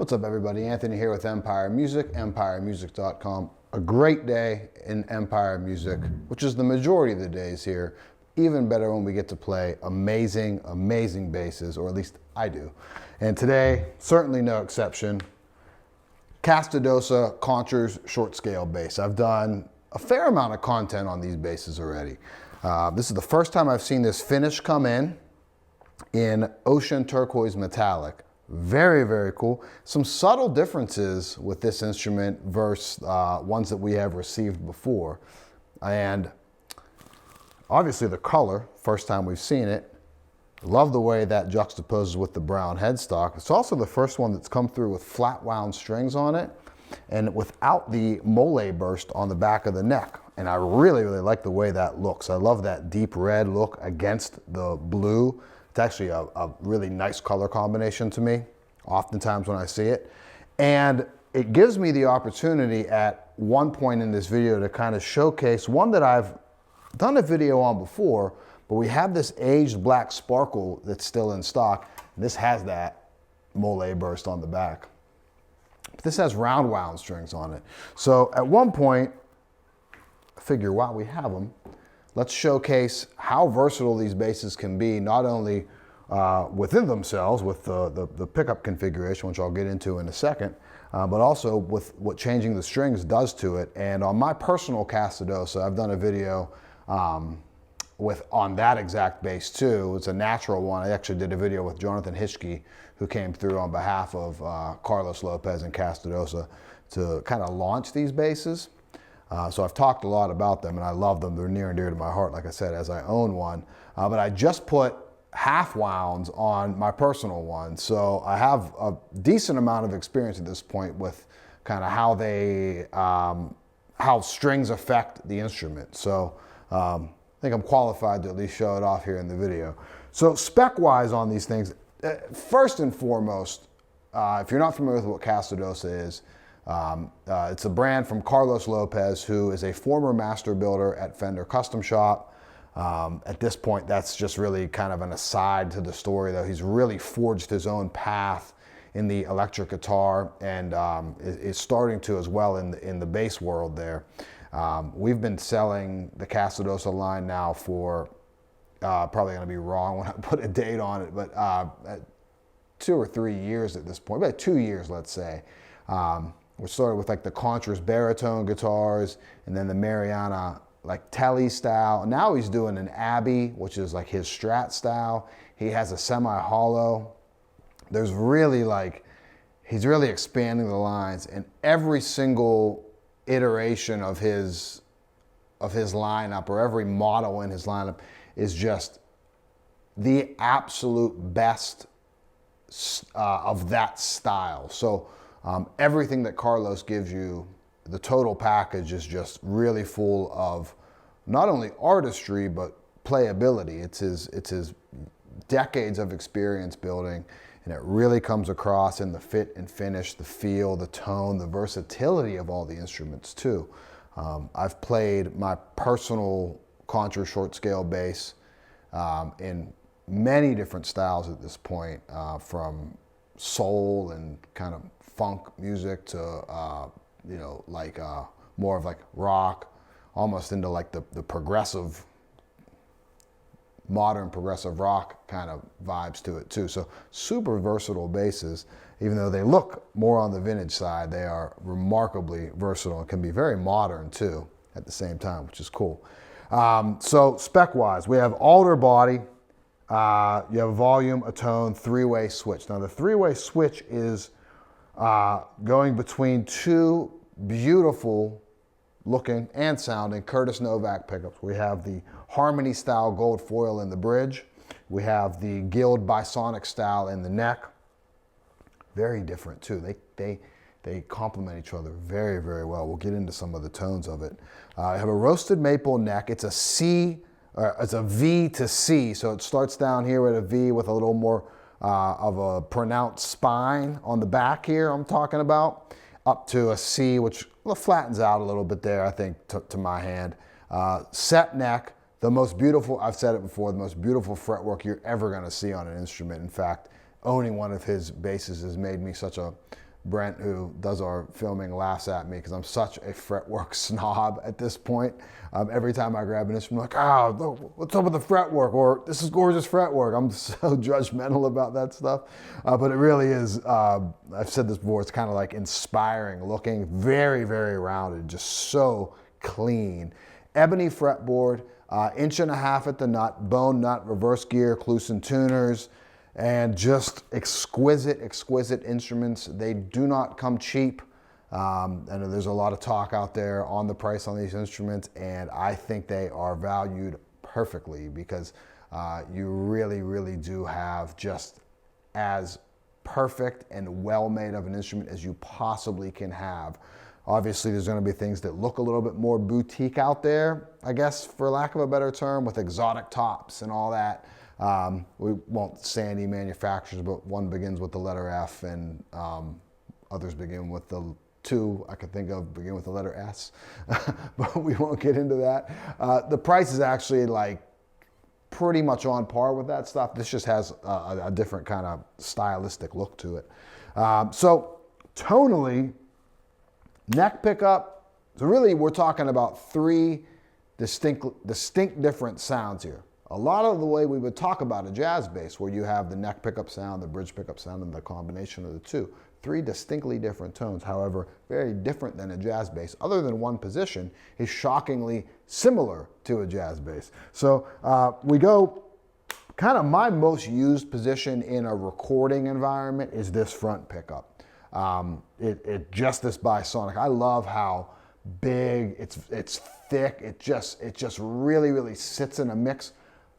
What's up, everybody? Anthony here with Empire Music, empiremusic.com. A great day in Empire Music, which is the majority of the days here. Even better when we get to play amazing, amazing basses, or at least I do. And today, certainly no exception, Castedosa Conchers Short Scale Bass. I've done a fair amount of content on these basses already. This is the first time I've seen this finish come in Ocean Turquoise Metallic. Very, very cool. Some subtle differences with this instrument versus ones that we have received before. And obviously the color, first time we've seen it. Love the way that juxtaposes with the brown headstock. It's also the first one that's come through with flat-wound strings on it and without the mole burst on the back of the neck. And I really, really like the way that looks. I love that deep red look against the blue. It's actually a really nice color combination to me, oftentimes when I see it. And it gives me the opportunity at one point in this video to kind of showcase one that I've done a video on before, but we have this aged black sparkle that's still in stock. This has that mole burst on the back. But this has round wound strings on it. So at one point, I figure while we have them, let's showcase how versatile these basses can be, not only within themselves with the pickup configuration, which I'll get into in a second, but also with what changing the strings does to it. And on my personal Castedosa, I've done a video on that exact bass too. It's a natural one. I actually did a video with Jonathan Hitchke, who came through on behalf of Carlos Lopez and Castedosa to kind of launch these basses. So I've talked a lot about them and I love them. They're near and dear to my heart, like I said, as I own one. But I just put half wounds on my personal one. So I have a decent amount of experience at this point with kind of how strings affect the instrument. So I think I'm qualified to at least show it off here in the video. So spec-wise on these things, first and foremost, if you're not familiar with what Castedosa is, it's a brand from Carlos Lopez, who is a former master builder at Fender Custom Shop. At this point, that's just really kind of an aside to the story, though. He's really forged his own path in the electric guitar and is starting to as well in the bass world there. We've been selling the Castedosa line now for, probably going to be wrong when I put a date on it, but 2 or 3 years at this point, about 2 years, let's say. We started with like the Conchers baritone guitars and then the Mariana like Telly style. And now he's doing an Abbey, which is like his Strat style. He has a semi-hollow. There's really he's really expanding the lines, and every single iteration of his lineup, or every model in his lineup, is just the absolute best of that style. So everything that Carlos gives you, the total package is just really full of not only artistry, but playability. It's his decades of experience building, and it really comes across in the fit and finish, the feel, the tone, the versatility of all the instruments too. I've played my personal Concher short scale bass in many different styles at this point, from soul and kind of funk music to more of like rock, almost into like the progressive, modern progressive rock kind of vibes to it too. So super versatile basses. Even though they look more on the vintage side, they are remarkably versatile and can be very modern too at the same time, which is cool. So spec-wise, we have alder body, you have a volume, a tone, three-way switch. Now the three-way switch is going between two beautiful looking and sounding Curtis Novak pickups. We have the Harmony style gold foil in the bridge. We have the Guild Bisonic style in the neck. Very different too. They complement each other very, very well. We'll get into some of the tones of it. I have a roasted maple neck. It's a C, it's a V to C. So it starts down here at a V with a little more of a pronounced spine on the back here I'm talking about, up to a C, which flattens out a little bit there, I think, to my hand. Set neck, the most beautiful, I've said it before, the most beautiful fretwork you're ever gonna see on an instrument. In fact, owning one of his basses has made me such a Brent, who does our filming, laughs at me because I'm such a fretwork snob at this point. Every time I grab an instrument, I'm like, oh, what's up with the fretwork? Or this is gorgeous fretwork. I'm so judgmental about that stuff. But it really is, I've said this before, it's kind of like inspiring looking, very, very rounded, just so clean. Ebony fretboard, 1.5 inches at the nut, bone nut, reverse gear, Kluson tuners, and just exquisite, exquisite instruments. They do not come cheap. I know there's a lot of talk out there on the price on these instruments, and I think they are valued perfectly because you really, really do have just as perfect and well-made of an instrument as you possibly can have. Obviously, there's going to be things that look a little bit more boutique out there, I guess, for lack of a better term, with exotic tops and all that. We won't say any manufacturers, but one begins with the letter F, and others begin with the two I could think of begin with the letter S, but we won't get into that. The price is actually like pretty much on par with that stuff. This just has a different kind of stylistic look to it. So tonally, neck pickup, so really we're talking about 3 distinct different sounds here. A lot of the way we would talk about a jazz bass, where you have the neck pickup sound, the bridge pickup sound, and the combination of the two. 3 distinctly different tones, however, very different than a jazz bass. Other than one position, is shockingly similar to a jazz bass. So we go, kind of my most used position in a recording environment is this front pickup. Just this bisonic. I love how big, it's thick, it just really, really sits in a mix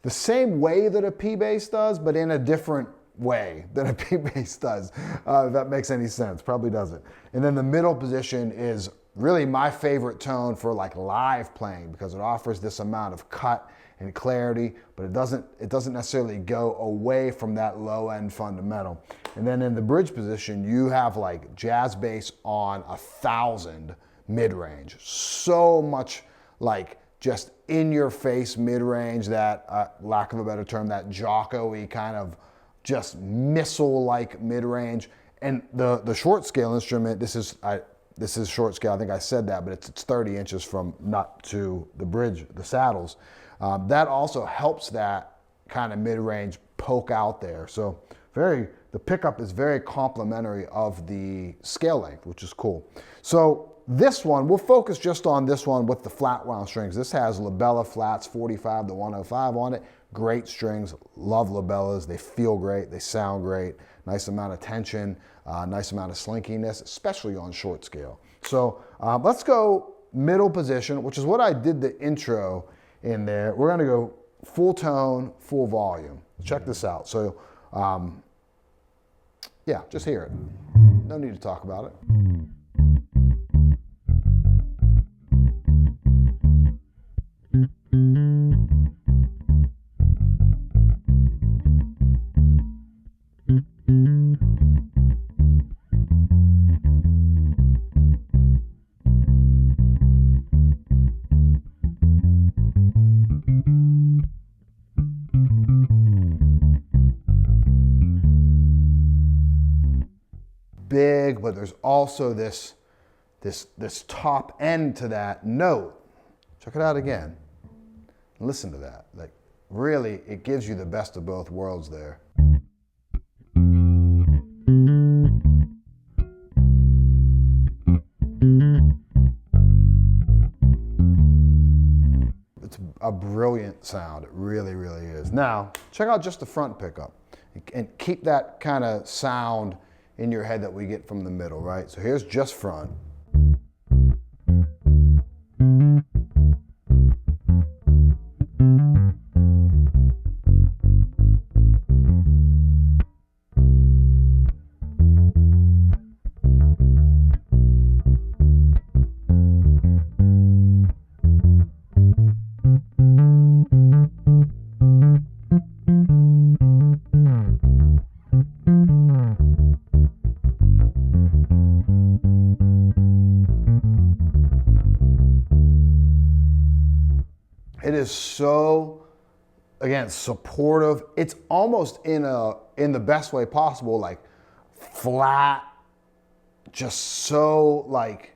the same way that a P bass does, but in a different way than a P bass does, if that makes any sense. Probably doesn't. And then the middle position is really my favorite tone for like live playing because it offers this amount of cut and clarity, but it doesn't necessarily go away from that low end fundamental. And then in the bridge position, you have like jazz bass on 1,000 mid-range. So much like just in your face mid-range, that lack of a better term, that Jocko-y kind of just missile-like mid-range. And the short scale instrument, this is short scale, I think I said that, but it's 30 inches from nut to the bridge, the saddles. That also helps that kind of mid-range poke out there. So the pickup is very complementary of the scale length, which is cool. So this one, we'll focus just on this one with the flat wound strings. This has labella flats 45 to 105 on it. Great strings, love labellas. They feel great, they sound great. Nice amount of tension, nice amount of slinkiness, especially on short scale. So let's go middle position, which is what I did the intro in there. We're gonna go full tone, full volume. Check this out. So yeah, just hear it. No need to talk about it. Big, but there's also this top end to that note. Check it out again. Listen to that. Like, really, it gives you the best of both worlds there. It's a brilliant sound. It really, really is. Now, check out just the front pickup and keep that kind of sound in your head that we get from the middle, right? So here's just front. It is so, again, supportive. It's almost in the best way possible, like flat just so like,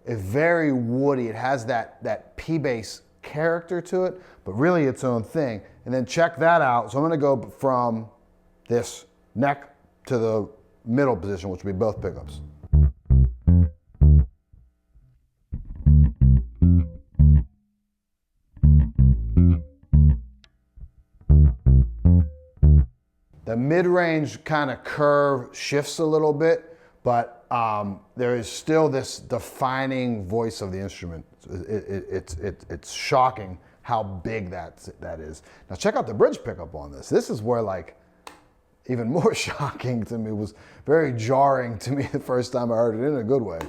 it's very woody. It has that P bass character to it, but really its own thing. And then check that out. So I'm gonna go from this neck to the middle position, which will be both pickups. The mid-range kind of curve shifts a little bit, but there is still this defining voice of the instrument. It's shocking how big that is. Now check out the bridge pickup on this. This is where like, even more shocking to me, was very jarring to me the first time I heard it, in a good way.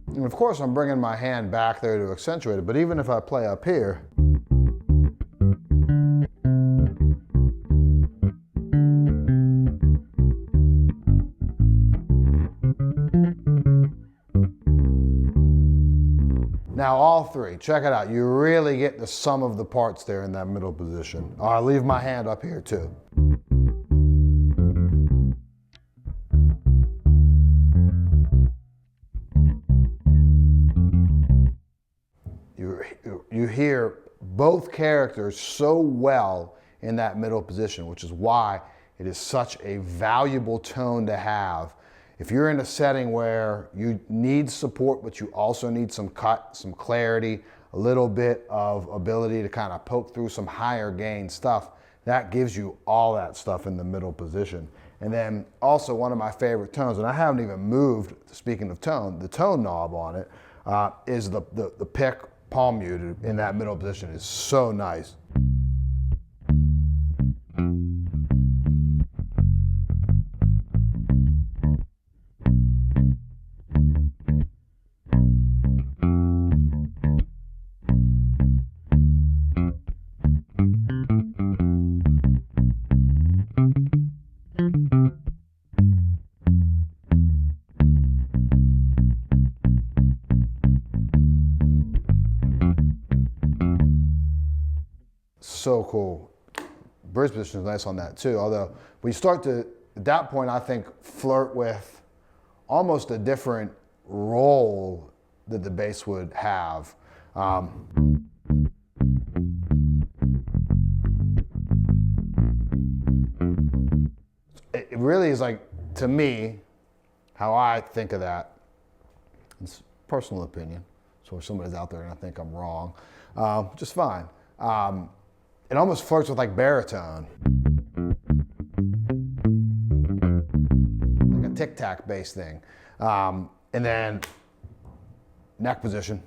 And of course, I'm bringing my hand back there to accentuate it, but even if I play up here, now all three, check it out. You really get the sum of the parts there in that middle position. I'll leave my hand up here too. You hear both characters so well in that middle position, which is why it is such a valuable tone to have. If you're in a setting where you need support, but you also need some cut, some clarity, a little bit of ability to kind of poke through some higher gain stuff, that gives you all that stuff in the middle position. And then also one of my favorite tones, and I haven't even moved, speaking of tone, the tone knob on it, is the pick palm muted in that middle position is so nice. So cool. Bridge position is nice on that too, although we start to, at that point, I think, flirt with almost a different role that the bass would have. It really is like, to me, how I think of that, it's personal opinion, so if somebody's out there and I think I'm wrong, just fine. It almost flirts with like baritone. Like a tic-tac bass thing. And then neck position.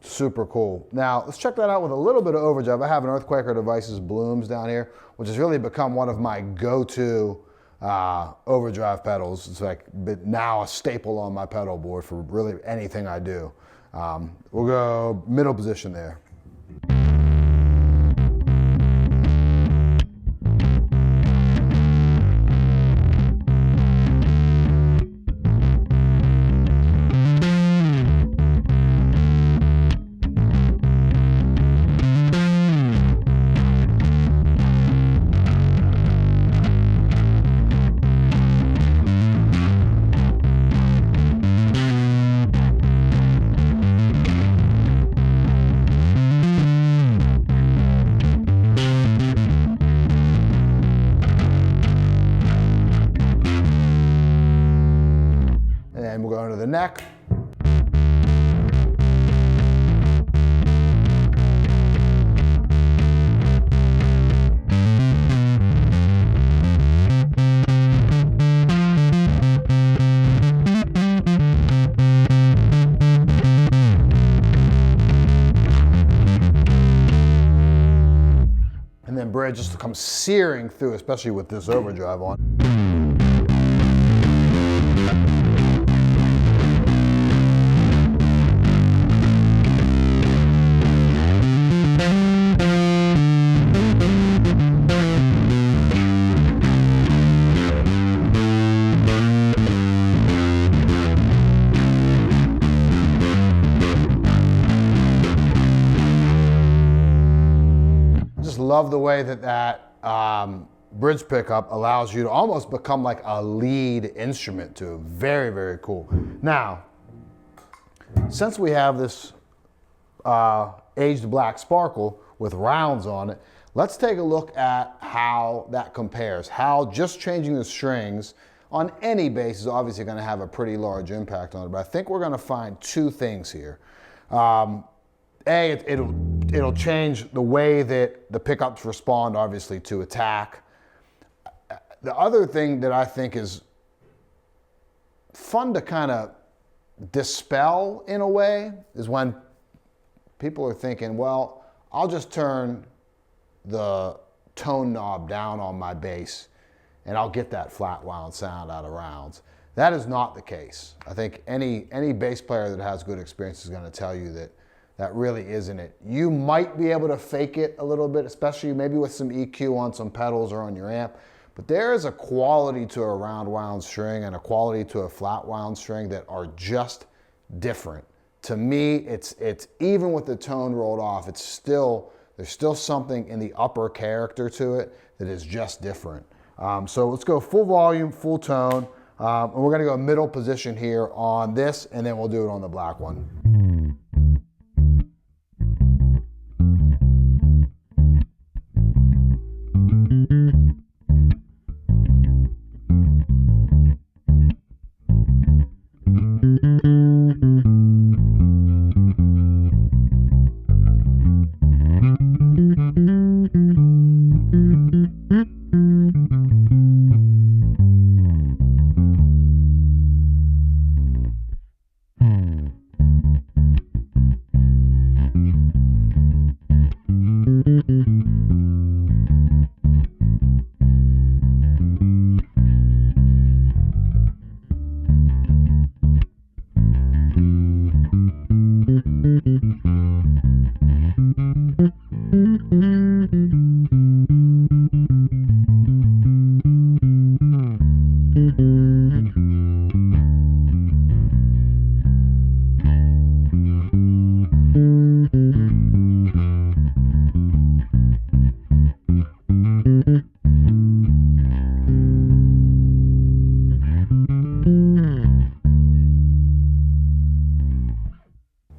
Super cool. Now, let's check that out with a little bit of overdrive. I have an Earthquaker Devices Blooms down here, which has really become one of my go-to overdrive pedals. It's like now a staple on my pedal board for really anything I do. We'll go middle position there. And we'll go into the neck. and then bridge just comes searing through, especially with this overdrive on. Love the way that bridge pickup allows you to almost become like a lead instrument too. Very, very cool. Now, since we have this aged black sparkle with rounds on it, let's take a look at how that compares. How just changing the strings on any bass is obviously going to have a pretty large impact on it, but I think we're going to find two things here. It'll change the way that the pickups respond, obviously, to attack. The other thing that I think is fun to kind of dispel in a way is when people are thinking, well, I'll just turn the tone knob down on my bass and I'll get that flat wound sound out of rounds. That is not the case. I think any bass player that has good experience is going to tell you that that really isn't it. You might be able to fake it a little bit, especially maybe with some EQ on some pedals or on your amp, but there is a quality to a round wound string and a quality to a flat wound string that are just different. To me, it's even with the tone rolled off, there's still something in the upper character to it that is just different. So let's go full volume, full tone, and we're gonna go middle position here on this, and then we'll do it on the black one.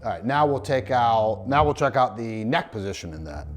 All right, now we'll check out the neck position in that.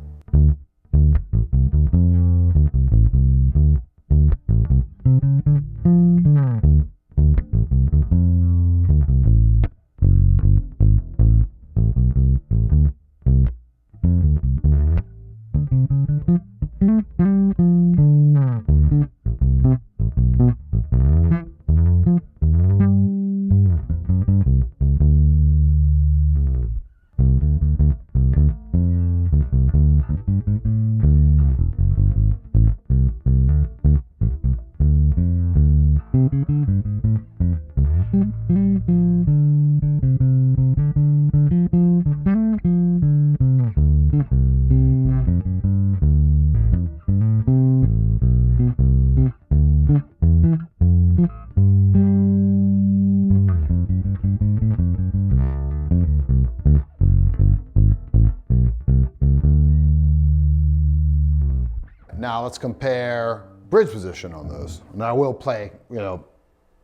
Now let's compare bridge position on those. And I will play,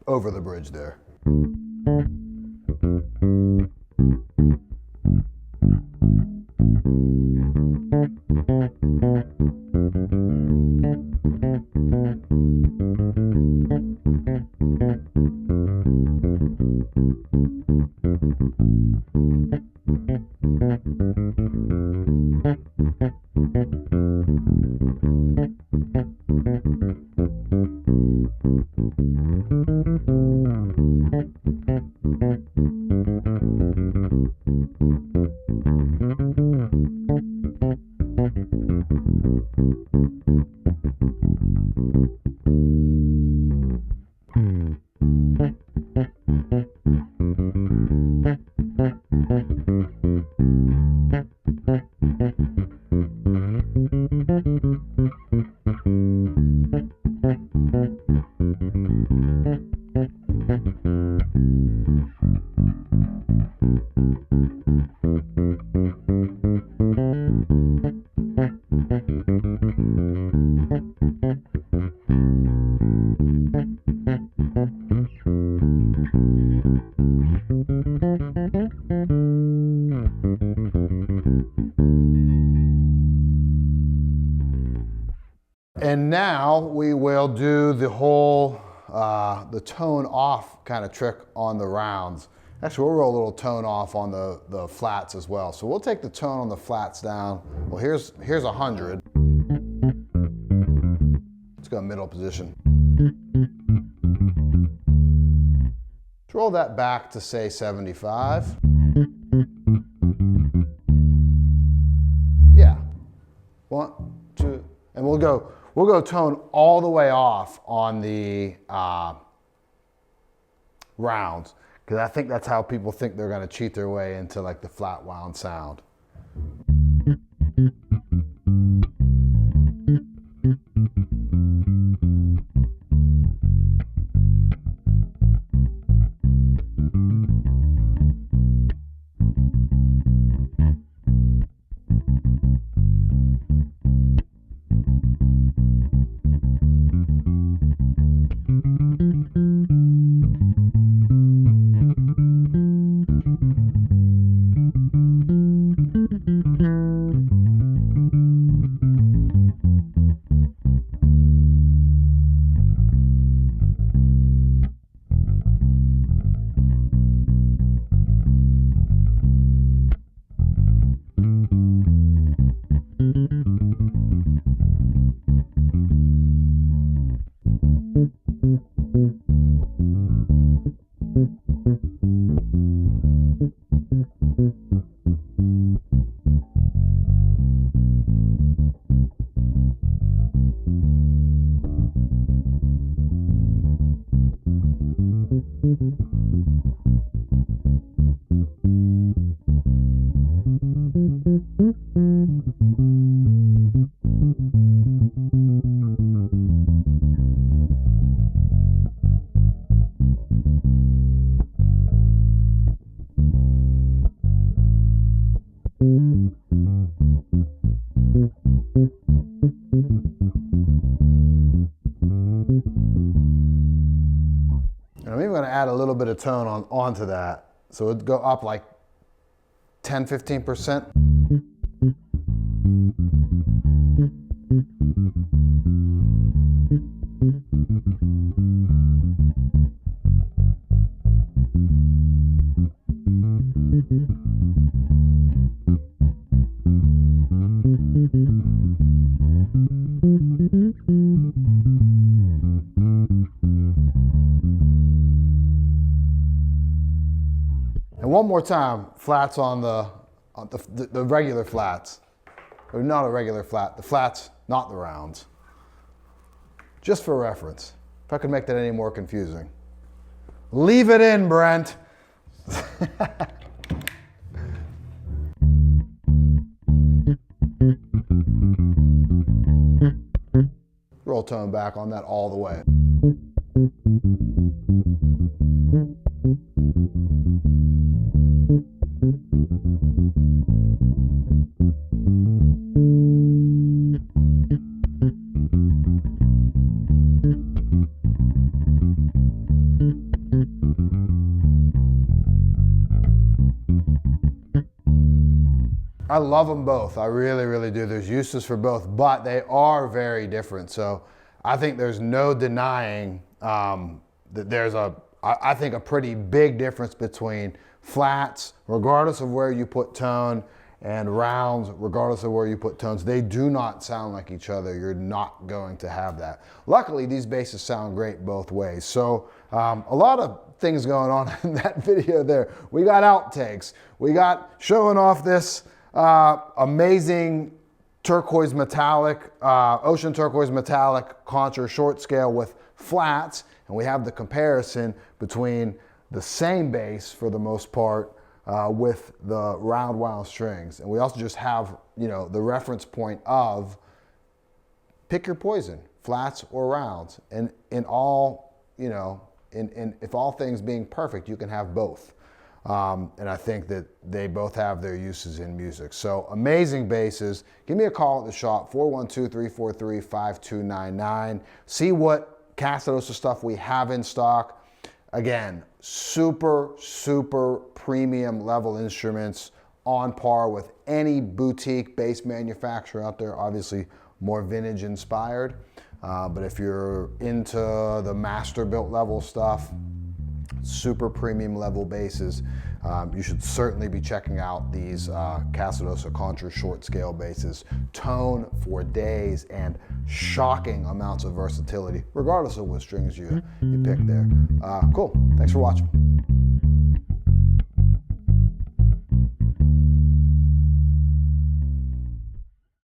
over the bridge there. And now we will do the whole, the tone off kind of trick on the rounds. Actually, we'll roll a little tone off on the flats as well. So we'll take the tone on the flats down. Well, here's 100. Let's go middle position. Let's roll that back to say 75. Yeah. 1, 2, and we'll go tone all the way off on the rounds, because I think that's how people think they're going to cheat their way into like the flat wound sound. And I'm even going to add a little bit of tone onto that. So it'd go up like 10–15%. And one more time, flats on the regular flats, or not a regular flat, the flats, not the rounds. Just for reference, if I could make that any more confusing. Leave it in, Brent. Roll tone back on that all the way. I love them both. I really, really do. There's uses for both, but they are very different. So I think there's no denying that there's I think a pretty big difference between flats, regardless of where you put tone, and rounds, regardless of where you put tones. They do not sound like each other. You're not going to have that. Luckily, these basses sound great both ways. So a lot of things going on in that video there. We got outtakes. We got showing off this amazing turquoise metallic, ocean turquoise metallic concher short scale with flats, and we have the comparison between the same bass for the most part with the round wound strings. And we also just have, you know, the reference point of pick your poison, flats or rounds. And in all, you know, if all things being perfect, you can have both. And I think that they both have their uses in music. So amazing basses. Give me a call at the shop, 412-343-5299. See what Castedosa stuff we have in stock. Again, super, super premium level instruments on par with any boutique bass manufacturer out there, obviously more vintage inspired. But if you're into the master built level stuff, super premium level basses, you should certainly be checking out these Castedosa Conchers short scale basses. Tone for days and shocking amounts of versatility, regardless of what strings you pick there. Cool, thanks for watching.